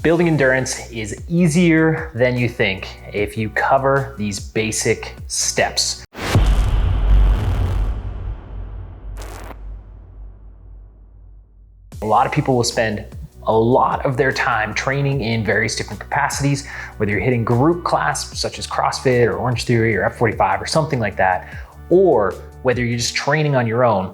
Building endurance is easier than you think if you cover these basic steps. A lot of people will spend a lot of their time training in various different capacities, whether you're hitting group class such as CrossFit or Orange Theory or F45 or something like that, or whether you're just training on your own.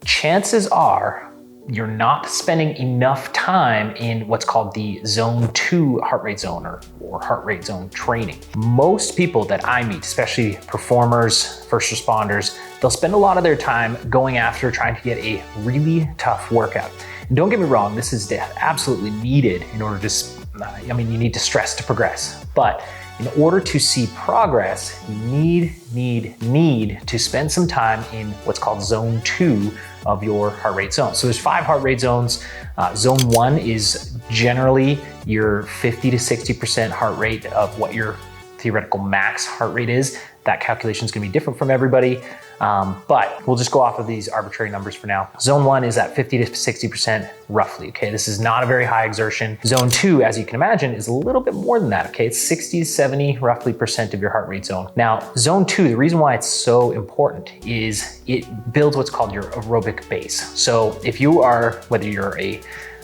Chances are you're not spending enough time in what's called the zone 2 heart rate zone or heart rate zone training. Most people that I meet, especially performers, first responders, they'll spend a lot of their time going after trying to get a really tough workout. And don't get me wrong, this is absolutely needed in order to, you need to stress to progress. But in order to see progress, you need to spend some time in what's called zone 2 of your heart rate zone. So there's 5 heart rate zones. Zone 1 is generally your 50 to 60% heart rate of what your theoretical max heart rate is. That calculation is going to be different from everybody, but we'll just go off of these arbitrary numbers for now. Zone 1 is at 50 to 60% roughly, okay? This is not a very high exertion. Zone 2, as you can imagine, is a little bit more than that, okay? It's 60 to 70 roughly percent of your heart rate zone. Now, zone 2, the reason why it's so important is it builds what's called your aerobic base. So if you are, whether you're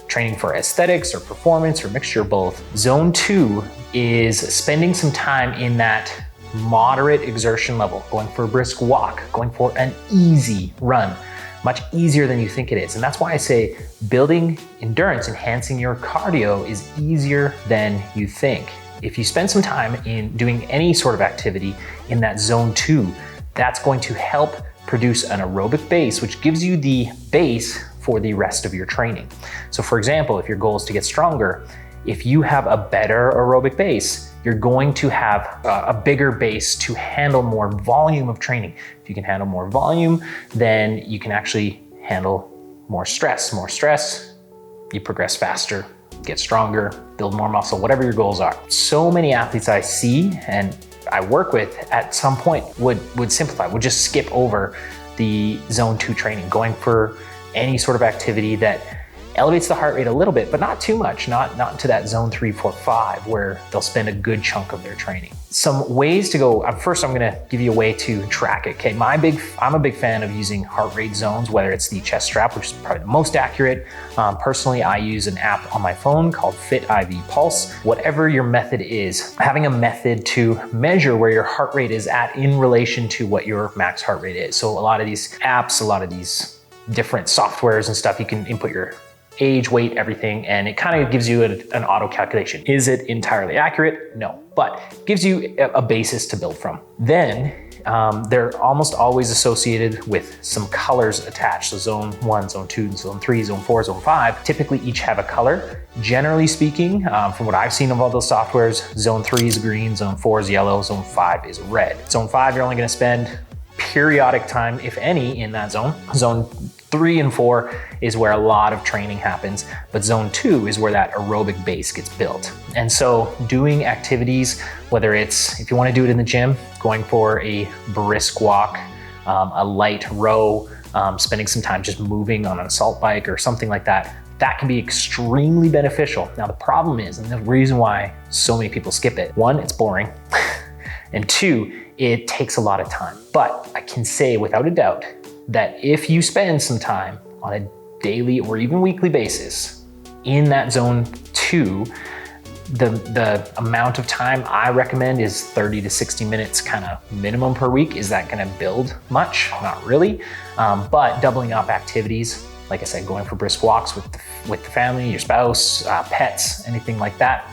training for aesthetics or performance or mixture of both, zone 2 is spending some time in that moderate exertion level, going for a brisk walk, going for an easy run, much easier than you think it is. And that's why I say building endurance, enhancing your cardio is easier than you think. If you spend some time in doing any sort of activity in that zone 2, that's going to help produce an aerobic base, which gives you the base for the rest of your training. So for example, if your goal is to get stronger, if you have a better aerobic base, you're going to have a bigger base to handle more volume of training. If you can handle more volume, then you can actually handle more stress. More stress, you progress faster, get stronger, build more muscle, whatever your goals are. So many athletes I see and I work with at some point would simplify, would just skip over the zone 2 training, going for any sort of activity that elevates the heart rate a little bit, but not too much, not to that zone 3, 4, 5, where they'll spend a good chunk of their training. Some ways to go, first I'm gonna give you a way to track it, okay? I'm a big fan of using heart rate zones, whether it's the chest strap, which is probably the most accurate. Personally, I use an app on my phone called Fit IV Pulse. Whatever your method is, having a method to measure where your heart rate is at in relation to what your max heart rate is. So a lot of these apps, a lot of these different softwares and stuff, you can input your age, weight, everything, and it kind of gives you an auto calculation. Is it entirely accurate? No, but gives you a basis to build from. Then they're almost always associated with some colors attached. So zone 1, zone 2, zone 3, zone 4, zone 5, typically each have a color. Generally speaking, from what I've seen of all those softwares, zone 3 is green, zone 4 is yellow, zone 5 is red. Zone 5, you're only gonna spend periodic time, if any, in that zone. Zone 3 and 4 is where a lot of training happens, but zone 2 is where that aerobic base gets built. And so doing activities, whether it's, if you wanna do it in the gym, going for a brisk walk, a light row, spending some time just moving on an assault bike or something like that, that can be extremely beneficial. Now the problem is, and the reason why so many people skip it, 1, it's boring, and 2, it takes a lot of time. But I can say without a doubt that if you spend some time on a daily or even weekly basis in that zone 2, the amount of time I recommend is 30 to 60 minutes kind of minimum per week. Is that gonna build much? Not really, but doubling up activities, like I said, going for brisk walks with the family, your spouse, pets, anything like that.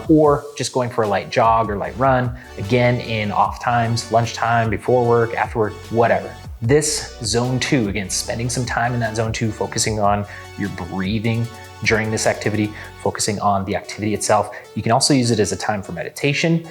Or just going for a light jog or light run, again, in off times, lunchtime, before work, after work, whatever. This zone 2, again, spending some time in that zone 2, focusing on your breathing during this activity, focusing on the activity itself. You can also use it as a time for meditation.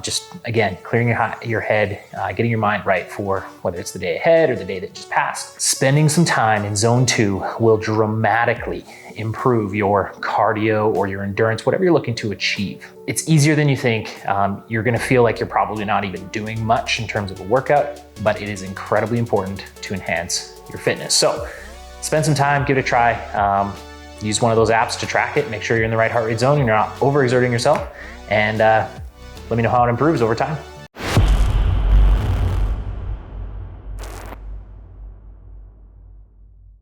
Just again, clearing your head, getting your mind right for whether it's the day ahead or the day that just passed. Spending some time in zone 2 will dramatically improve your cardio or your endurance, whatever you're looking to achieve. It's easier than you think. You're gonna feel like you're probably not even doing much in terms of a workout, but it is incredibly important to enhance your fitness. So spend some time, give it a try. use one of those apps to track it, make sure you're in the right heart rate zone and you're not overexerting yourself, and let me know how it improves over time.